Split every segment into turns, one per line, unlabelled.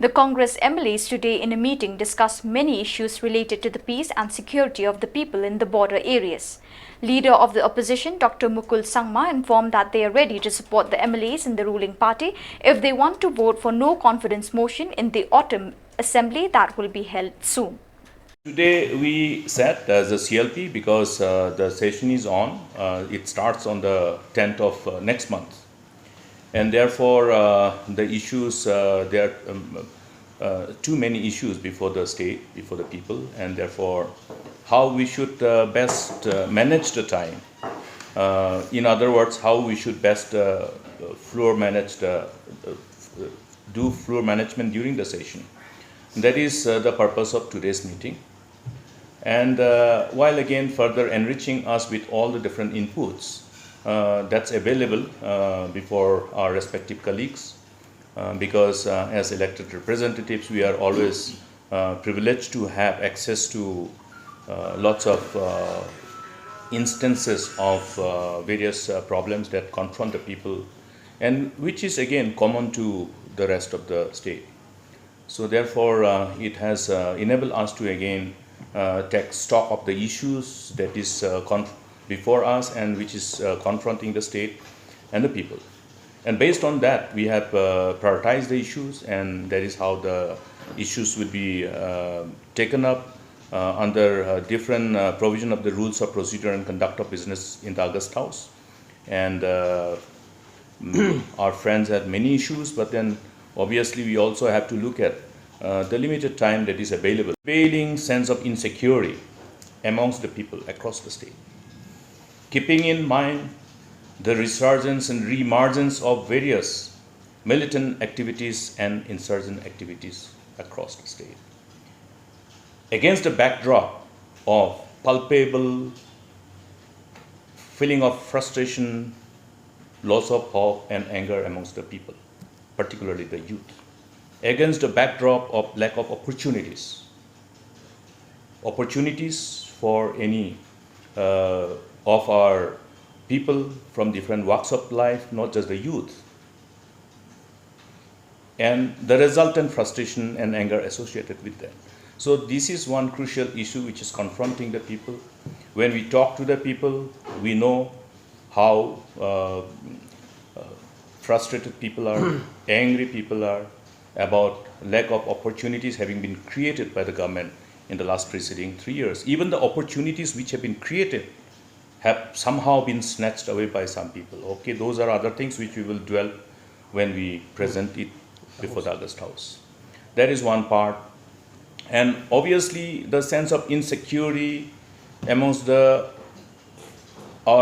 The Congress MLAs today in a meeting discussed many issues related to the peace and security of the people in the border areas. Leader of the opposition, Dr. Mukul Sangma, informed that they are ready to support the MLAs in the ruling party if they want to vote for no confidence motion in the autumn assembly that will be held soon.
Today we sat as a CLP because the session is on. It starts on the 10th of next month. And therefore, the issues, there are too many issues before the state, before the people, and therefore, how we should best manage the time. In other words, how we should best floor manage do floor management during the session. That is the purpose of today's meeting. And while again further enriching us with all the different inputs that's available before our respective colleagues, because as elected representatives we are always privileged to have access to lots of instances of various problems that confront the people, and which is again common to the rest of the state. So therefore it has enabled us to again take stock of the issues that is before us and which is confronting the state and the people. And based on that, we have prioritized the issues, and that is how the issues will be taken up under different provision of the rules of procedure and conduct of business in the August House. And our friends have many issues, but then obviously we also have to look at the limited time that is available. Prevailing sense of insecurity amongst the people across the state, keeping in mind the resurgence and reemergence of various militant activities and insurgent activities across the state. Against the backdrop of palpable feeling of frustration, loss of hope and anger amongst the people, particularly the youth. Against the backdrop of lack of opportunities for any of our people from different walks of life, not just the youth, and the resultant frustration and anger associated with that. So this is one crucial issue which is confronting the people. When we talk to the people, we know how frustrated people are, angry people are, about lack of opportunities having been created by the government in the last preceding 3 years. Even the opportunities which have been created have somehow been snatched away by some people. Okay, those are other things which we will dwell when we present it before the August House. That is one part. And obviously the sense of insecurity amongst our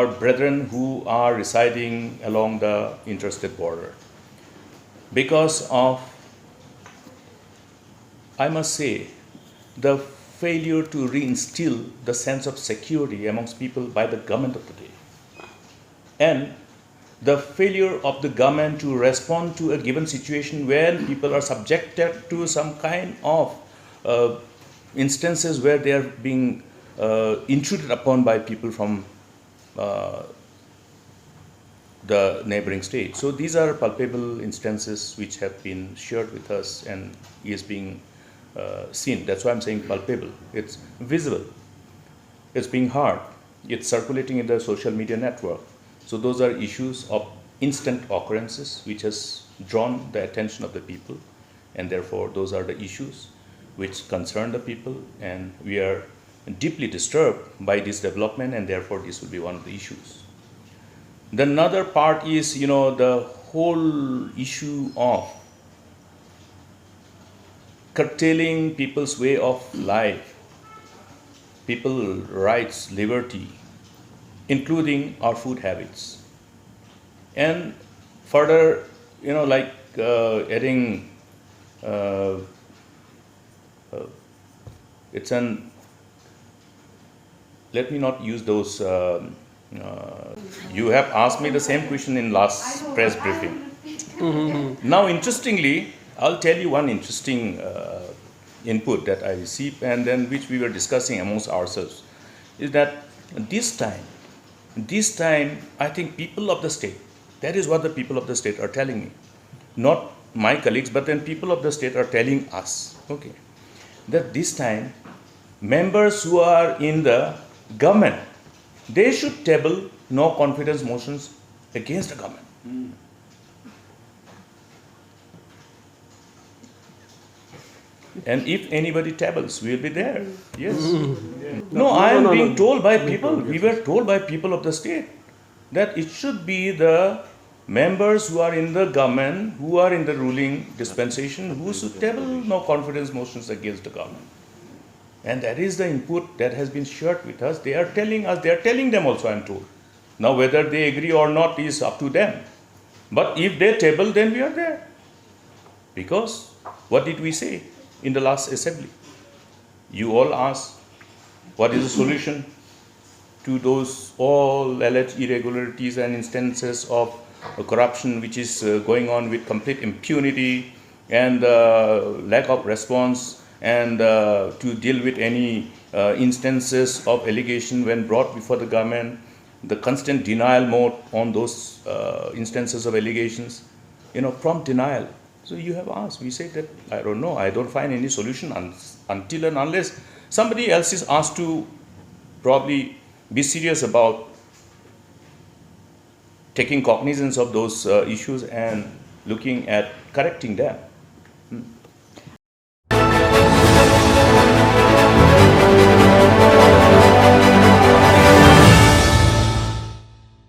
brethren who are residing along the interstate border, because of, I must say, the failure to reinstill the sense of security amongst people by the government of the day, and the failure of the government to respond to a given situation when people are subjected to some kind of instances where they are being intruded upon by people from the neighboring state. So these are palpable instances which have been shared with us and is being seen. That's why I'm saying palpable. It's visible. It's being heard. It's circulating in the social media network. So those are issues of instant occurrences which has drawn the attention of the people, and therefore those are the issues which concern the people, and we are deeply disturbed by this development, and therefore this will be one of the issues. The another part is, the whole issue of curtailing people's way of life, people's rights, liberty, including our food habits. And further, adding, let me not use those, you have asked me the same question in last press briefing. Now, interestingly, I'll tell you one interesting input that I received, and then which we were discussing amongst ourselves, is that this time, I think people of the state, that is what the people of the state are telling me, not my colleagues, but then people of the state are telling us, okay, that this time members who are in the government, they should table no confidence motions against the government. And if anybody tables, we will be there. Yes. No, I am being told by people, we were told by people of the state that it should be the members who are in the government, who are in the ruling dispensation, who should table no confidence motions against the government. And that is the input that has been shared with us. They are telling us, they are telling them also, I am told. Now whether they agree or not is up to them. But if they table, then we are there. Because what did we say in the last assembly? You all asked, what is the solution to those all alleged irregularities and instances of corruption which is going on with complete impunity and lack of response, and to deal with any instances of allegation when brought before the government, the constant denial mode on those instances of allegations, prompt denial. So you have asked, we say that, I don't know, I don't find any solution until and unless somebody else is asked to probably be serious about taking cognizance of those issues and looking at correcting them.